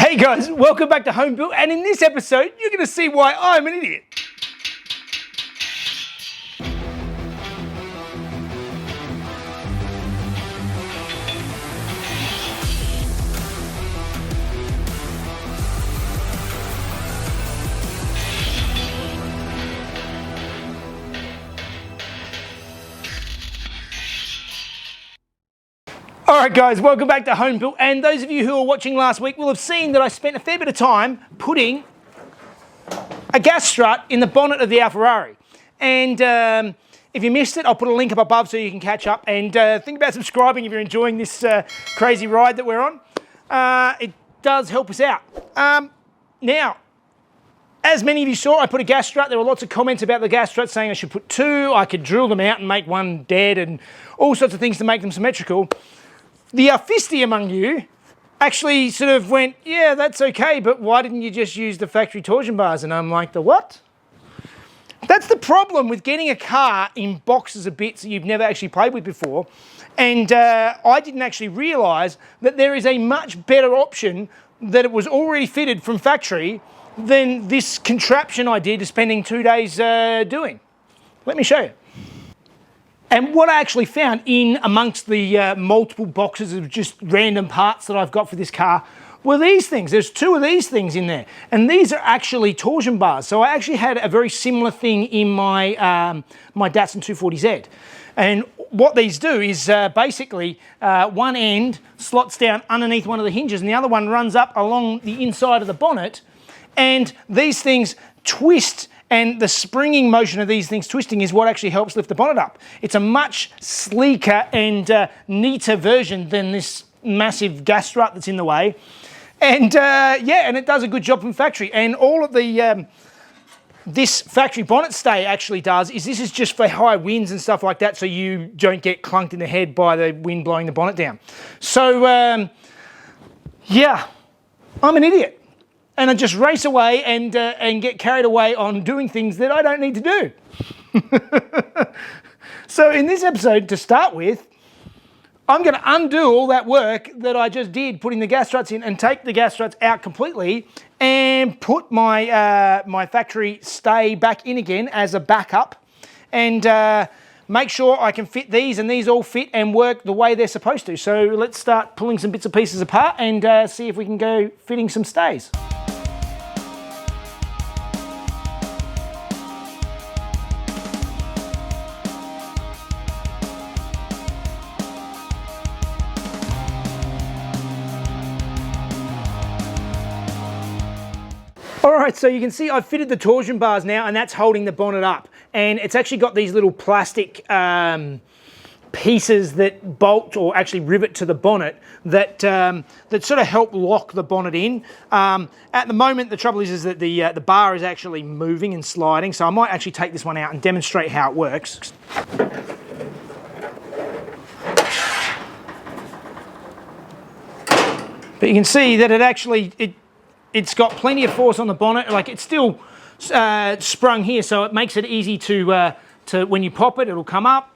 Hey guys, welcome back to Home Built, and in this episode you're going to see why I'm an idiot. Alright guys, welcome back to Home Built, and those of you who were watching last week will have seen that I spent a fair bit of time putting a gas strut in the bonnet of the Alfarrari. And if you missed it, I'll put a link up above so you can catch up, and think about subscribing if you're enjoying this crazy ride that we're on. It does help us out. Now, as many of you saw, I put a gas strut. There were lots of comments about the gas strut saying I should put two, I could drill them out and make one dead, and all sorts of things to make them symmetrical. The fisty among you actually sort of went, yeah, that's okay, but why didn't you just use the factory torsion bars? And I'm like, the what? That's the problem with getting a car in boxes of bits that you've never actually played with before. And I didn't actually realise that there is a much better option that it was already fitted from factory than this contraption I did spending 2 days doing. Let me show you. And what I actually found in amongst the multiple boxes of just random parts that I've got for this car were these things. There's two of these things in there, and these are actually torsion bars. So I actually had a very similar thing in my my Datsun 240Z. And what these do is basically one end slots down underneath one of the hinges, and the other one runs up along the inside of the bonnet, and these things twist. And the springing motion of these things twisting is what actually helps lift the bonnet up. It's a much sleeker and neater version than this massive gas strut that's in the way. And yeah, and it does a good job from factory. And all of the this factory bonnet stay actually does is this is just for high winds and stuff like that, so you don't get clunked in the head by the wind blowing the bonnet down. So yeah, I'm an idiot. And I just race away and get carried away on doing things that I don't need to do. So in this episode, to start with, I'm going to undo all that work that I just did putting the gas struts in and take the gas struts out completely and put my, my factory stay back in again as a backup, and make sure I can fit these and these all fit and work the way they're supposed to. So let's start pulling some bits and pieces apart and see if we can go fitting some stays. Alright, so you can see I've fitted the torsion bars now, and that's holding the bonnet up. And it's actually got these little plastic pieces that bolt or actually rivet to the bonnet that that sort of help lock the bonnet in. At the moment, the trouble is that the bar is actually moving and sliding, so I might actually take this one out and demonstrate how it works. But you can see that it actually, it's got plenty of force on the bonnet. Like, it's still sprung here, so it makes it easy to when you pop it, it'll come up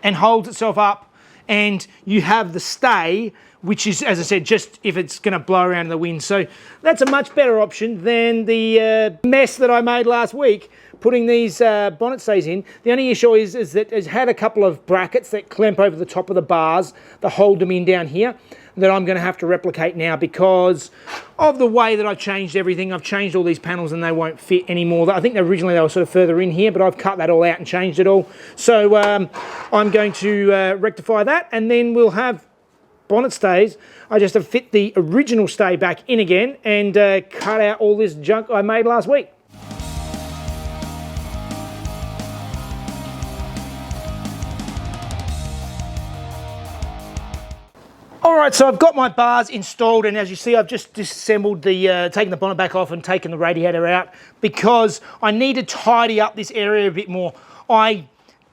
and holds itself up, and you have the stay, which is, as I said, just if it's going to blow around in the wind. So that's a much better option than the mess that I made last week putting these bonnet stays in. The only issue is that it's had a couple of brackets that clamp over the top of the bars that hold them in down here, that I'm going to have to replicate now because of the way that I've changed everything. I've changed all these panels and they won't fit anymore. I think originally they were sort of further in here, but I've cut that all out and changed it all. So I'm going to rectify that, and then we'll have bonnet stays. I just have fit the original stay back in again and cut out all this junk I made last week. Alright, so I've got my bars installed, and as you see, I've just disassembled the, taken the bonnet back off and taken the radiator out because I need to tidy up this area a bit more. I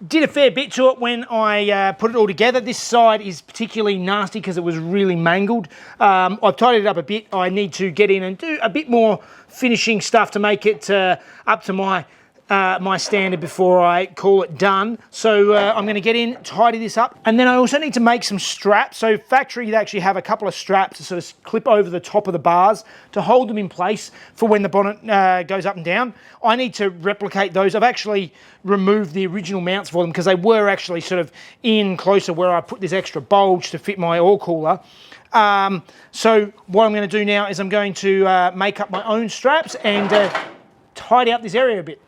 did a fair bit to it when I put it all together. This side is particularly nasty because it was really mangled. I've tidied it up a bit. I need to get in and do a bit more finishing stuff to make it up to my my standard before I call it done. So I'm going to get in, tidy this up, and then I also need to make some straps. So factory, they actually have a couple of straps to sort of clip over the top of the bars to hold them in place for when the bonnet goes up and down. I need to replicate those. I've actually removed the original mounts for them because they were actually sort of in closer where I put this extra bulge to fit my oil cooler. So what I'm going to do now is I'm going to make up my own straps and tidy up this area a bit.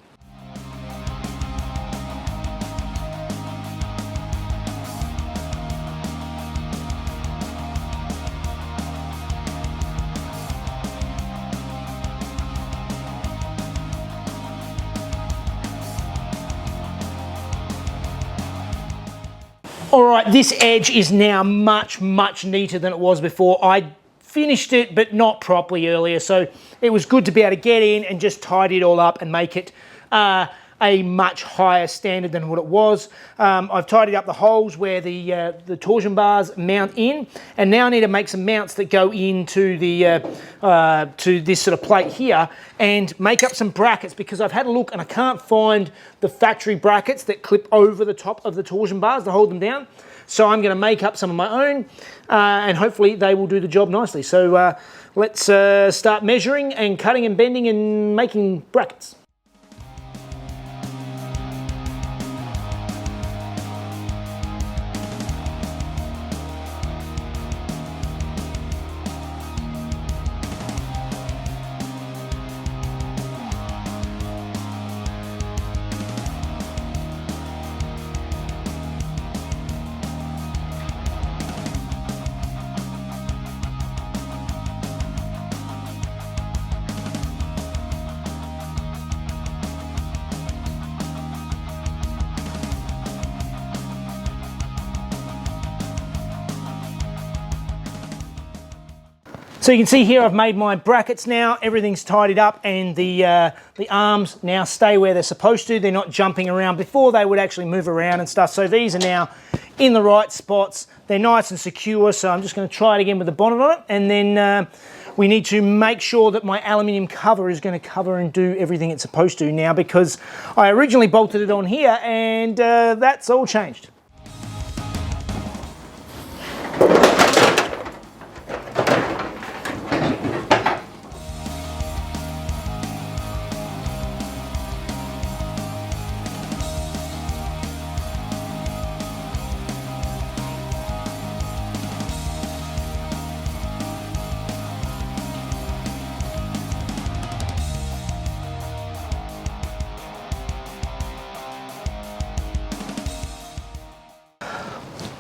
All right, this edge is now much, much neater than it was before. I finished it, but not properly earlier, so it was good to be able to get in and just tidy it all up and make it a much higher standard than what it was. I've tidied up the holes where the torsion bars mount in, and now I need to make some mounts that go into the to this sort of plate here and make up some brackets, because I've had a look and I can't find the factory brackets that clip over the top of the torsion bars to hold them down. So I'm going to make up some of my own, and hopefully they will do the job nicely. So let's start measuring and cutting and bending and making brackets. So you can see here I've made my brackets now, everything's tidied up, and the arms now stay where they're supposed to. They're not jumping around. Before they would actually move around and stuff. So these are now in the right spots. They're nice and secure, so I'm just going to try it again with the bonnet on it, and then we need to make sure that my aluminium cover is going to cover and do everything it's supposed to now, because I originally bolted it on here and that's all changed.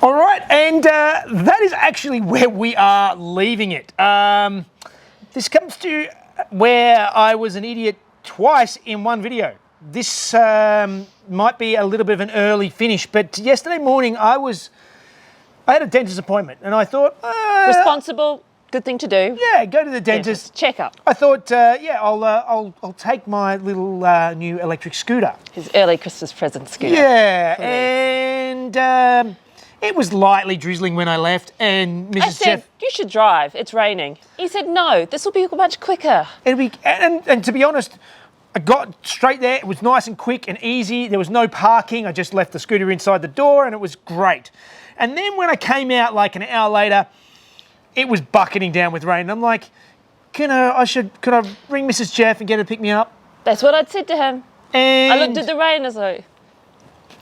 All right, and that is actually where we are leaving it. This comes to where I was an idiot twice in one video. This might be a little bit of an early finish, but yesterday morning I had a dentist appointment, and I thought... responsible, good thing to do. Yeah, go to the dentist. Check up. I thought, yeah, I'll take my little new electric scooter. His early Christmas present scooter. Yeah, and... it was lightly drizzling when I left, and Mrs. I said, you should drive, it's raining. He said, no, this will be much quicker. It'll be, and to be honest, I got straight there. It was nice and quick and easy. There was no parking. I just left the scooter inside the door, and it was great. And then when I came out like an hour later, it was bucketing down with rain. I'm like, could I ring Mrs. Jeff and get her to pick me up? That's what I'd said to him. And I looked at the rain as though...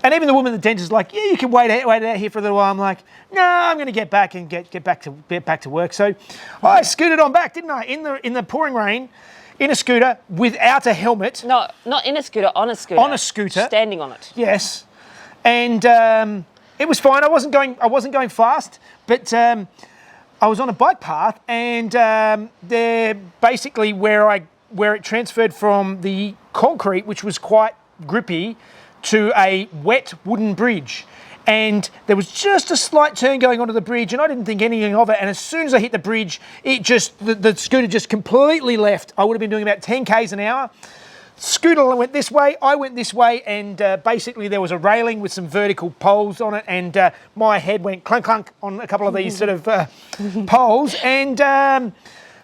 And even the woman at the dentist is like, yeah, you can wait out here for a little while. I'm like, no, I'm going to get back and get back to work. So I scooted on back, didn't I? In the pouring rain, in a scooter without a helmet. No, not in a scooter, on a scooter. On a scooter. Standing on it. Yes, and it was fine. I wasn't going fast, but I was on a bike path, and they're basically where it transferred from the concrete, which was quite grippy, to a wet wooden bridge, and there was just a slight turn going onto the bridge, and I didn't think anything of it, and as soon as I hit the bridge, it just the scooter just completely left. I would have been doing about 10 k's an hour. Scooter went this way, I went this way, and basically there was a railing with some vertical poles on it, and my head went clunk clunk on a couple of these sort of poles, and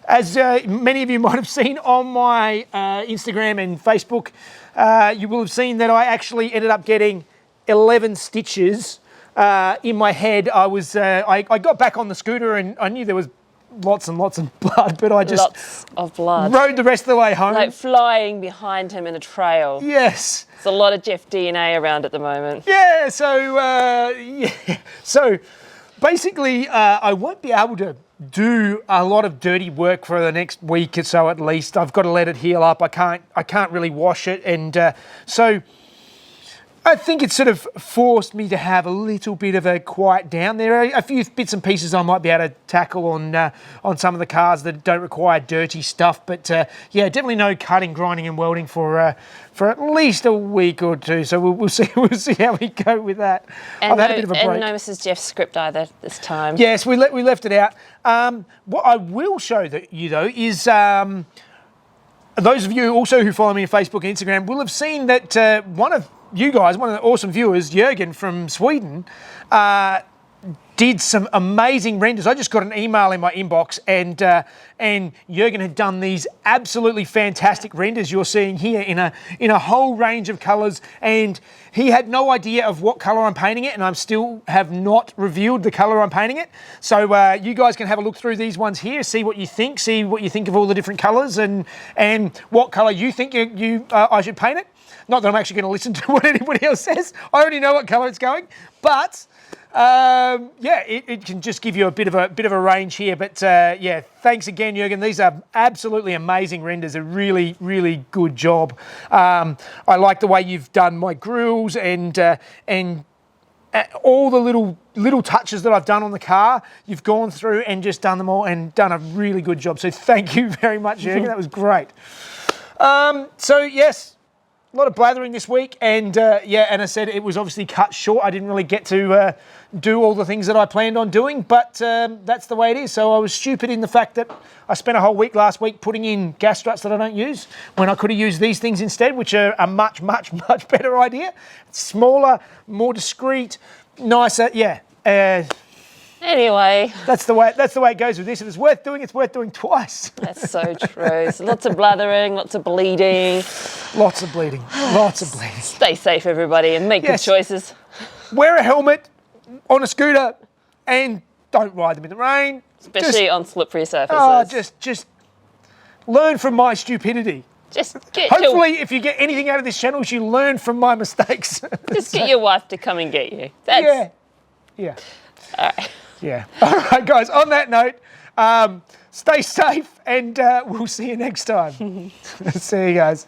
as many of you might have seen on my Instagram and Facebook, you will have seen that I actually ended up getting 11 stitches in my head. I got back on the scooter and I knew there was lots and lots of blood, but I just Lots of blood. rode the rest of the way home. Like flying behind him in a trail. Yes. There's a lot of Jeff DNA around at the moment. Yeah, so basically I won't be able to do a lot of dirty work for the next week or so at least. I've got to let it heal up. I can't really wash it, and so I think it's sort of forced me to have a little bit of a quiet down. There are a few bits and pieces I might be able to tackle on some of the cars that don't require dirty stuff. But yeah, definitely no cutting, grinding, and welding for at least a week or two. So we'll see how we go with that. And I've had a bit of a break. And no Mrs. Jeff's script either this time. Yes, we left it out. What I will show you though is. Those of you also who follow me on Facebook and Instagram will have seen that one of the awesome viewers, Jürgen from Sweden, did some amazing renders. I just got an email in my inbox, and Jürgen had done these absolutely fantastic renders you're seeing here in a whole range of colours, and he had no idea of what colour I'm painting it, and I still have not revealed the colour I'm painting it. So you guys can have a look through these ones here, see what you think of all the different colours, and what colour you think I should paint it. Not that I'm actually going to listen to what anybody else says. I already know what colour it's going, but yeah, it can just give you a bit of a range here. But yeah, thanks again, Jürgen. These are absolutely amazing renders. A really, really good job. I like the way you've done my grills and all the little touches that I've done on the car. You've gone through and just done them all and done a really good job. So thank you very much, Jürgen. That was great. So yes. A lot of blathering this week, and yeah, and I said it was obviously cut short. I didn't really get to do all the things that I planned on doing, but that's the way it is. So I was stupid in the fact that I spent a whole week last week putting in gas struts that I don't use when I could have used these things instead, which are a much, much, much better idea. Smaller, more discreet, nicer. Yeah. Anyway. That's the way it goes with this. If it's worth doing twice. That's so true. So lots of blathering, lots of bleeding. Lots of bleeding. Lots of bleeding. Stay safe, everybody, and make good choices. Wear a helmet on a scooter and don't ride them in the rain. Especially on slippery surfaces. Oh, just learn from my stupidity. Hopefully, if you get anything out of this channel, you learn from my mistakes. Just get your wife to come and get you. Yeah. All right. Yeah. All right, guys, on that note, stay safe and we'll see you next time. See you guys.